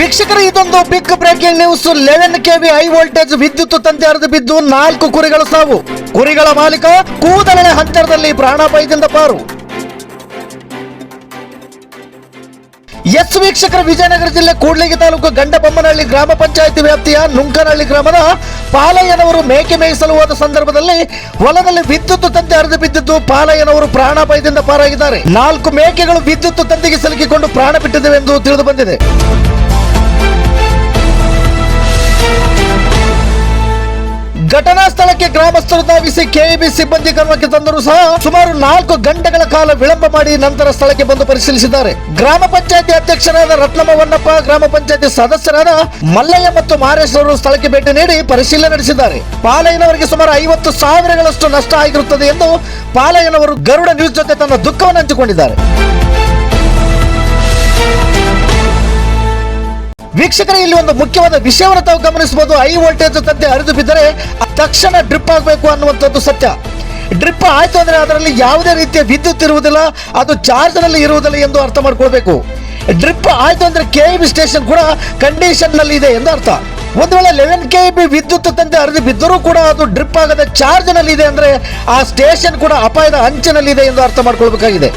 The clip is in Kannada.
ವೀಕ್ಷಕರು, ಇದೊಂದು big breaking news. 11 KV high voltage ವಿದ್ಯುತ್ ತಂತಿ ಹರಿದು ಬಿದ್ದು 4 ಕುರಿಗಳ ಸಾವು. ಕುರಿಗಳ ಮಾಲೀಕ ಕೂದಲೆಳೆ ಹಂತರದಲ್ಲಿ ಪ್ರಾಣಾಪಾಯದಿಂದ ಪಾರು. ಎಸ್ ವೀಕ್ಷಕರ, ವಿಜಯನಗರ ಜಿಲ್ಲೆ ಕೂಡ್ಲಿಗಿ ತಾಲೂಕು ಗಂಡಬೊಮ್ಮನಹಳ್ಳಿ ಗ್ರಾಮ ಪಂಚಾಯಿತಿ ವ್ಯಾಪ್ತಿಯ ನುಂಕನಹಳ್ಳಿ ಗ್ರಾಮದ ಪಾಲಯ್ಯನವರು ಮೇಕೆ ಮೇಯಿಸಲು ಹೋದ ಸಂದರ್ಭದಲ್ಲಿ ಹೊಲದಲ್ಲಿ ವಿದ್ಯುತ್ ತಂತಿ ಹರಿದು ಬಿದ್ದಿದ್ದು ಪಾಲಯ್ಯನವರು ಪ್ರಾಣಾಪಾಯದಿಂದ ಪಾರಾಗಿದ್ದಾರೆ. 4 ಮೇಕೆಗಳು ವಿದ್ಯುತ್ ತಂತಿಗೆ ಸಿಲುಕಿಕೊಂಡು ಪ್ರಾಣ ಬಿಟ್ಟಿದೆ ಎಂದು ತಿಳಿದು ಬಂದಿದೆ. ಘಟನಾ ಸ್ಥಳಕ್ಕೆ ಗ್ರಾಮಸ್ಥರು ಧಾವಿಸಿ ಕೆಇಬಿ ಸಿಬ್ಬಂದಿ ಗಮನಕ್ಕೆ ತಂದರೂ ಸಹ ಸುಮಾರು 4 ಗಂಟೆಗಳ ಕಾಲ ವಿಳಂಬ ಮಾಡಿ ನಂತರ ಸ್ಥಳಕ್ಕೆ ಬಂದು ಪರಿಶೀಲಿಸಿದ್ದಾರೆ. ಗ್ರಾಮ ಪಂಚಾಯತಿ ಅಧ್ಯಕ್ಷರಾದ ರತ್ನಮ್ಮ ವನ್ನಪ್ಪ, ಗ್ರಾಮ ಪಂಚಾಯತಿ ಸದಸ್ಯರಾದ ಮಲ್ಲಯ್ಯ ಮತ್ತು ಮಾರೇಶ್ ಅವರು ಸ್ಥಳಕ್ಕೆ ಭೇಟಿ ನೀಡಿ ಪರಿಶೀಲನೆ ನಡೆಸಿದ್ದಾರೆ. ಪಾಲಯ್ಯನವರಿಗೆ ಸುಮಾರು 50,000ಗಳಷ್ಟು ನಷ್ಟ ಆಗಿರುತ್ತದೆ ಎಂದು ಪಾಲಯ್ಯನವರು ಗರುಡ ನ್ಯೂಸ್ ಜೊತೆ ತನ್ನ ದುಃಖವನ್ನು ಹಂಚಿಕೊಂಡಿದ್ದಾರೆ. ವೀಕ್ಷಕರೇ, ಇಲ್ಲಿ ಒಂದು ಮುಖ್ಯವಾದ ವಿಷಯವನ್ನು ತಾವು ಗಮನಿಸಬಹುದು. ಹೈ ವೋಲ್ಟೇಜ್ ತಂತಿ ಹರಿದು ಬಿದ್ದರೆ ತಕ್ಷಣ ಡ್ರಿಪ್ ಆಗಬೇಕು ಅನ್ನುವಂಥದ್ದು ಸತ್ಯ. ಡ್ರಿಪ್ ಆಯ್ತು ಅಂದ್ರೆ ಅದರಲ್ಲಿ ಯಾವುದೇ ರೀತಿಯ ವಿದ್ಯುತ್ ಇರುವುದಿಲ್ಲ, ಅದು ಚಾರ್ಜ್ ನಲ್ಲಿ ಇರುವುದಿಲ್ಲ ಎಂದು ಅರ್ಥ ಮಾಡ್ಕೊಳ್ಬೇಕು. ಡ್ರಿಪ್ ಆಯ್ತು ಅಂದ್ರೆ ಕೆಇಬಿ ಸ್ಟೇಷನ್ ಕೂಡ ಕಂಡೀಷನ್ ನಲ್ಲಿ ಇದೆ ಎಂದು ಅರ್ಥ. ಒಂದು ವೇಳೆ 11 ಕೆಬಿ ವಿದ್ಯುತ್ ತಂತಿ ಹರಿದು ಬಿದ್ದರೂ ಕೂಡ ಅದು ಡ್ರಿಪ್ ಆಗದೆ ಚಾರ್ಜ್ ನಲ್ಲಿ ಇದೆ ಅಂದ್ರೆ ಆ ಸ್ಟೇಷನ್ ಕೂಡ ಅಪಾಯದ ಅಂಚಿನಲ್ಲಿ ಇದೆ ಎಂದು ಅರ್ಥ ಮಾಡ್ಕೊಳ್ಬೇಕಾಗಿದೆ.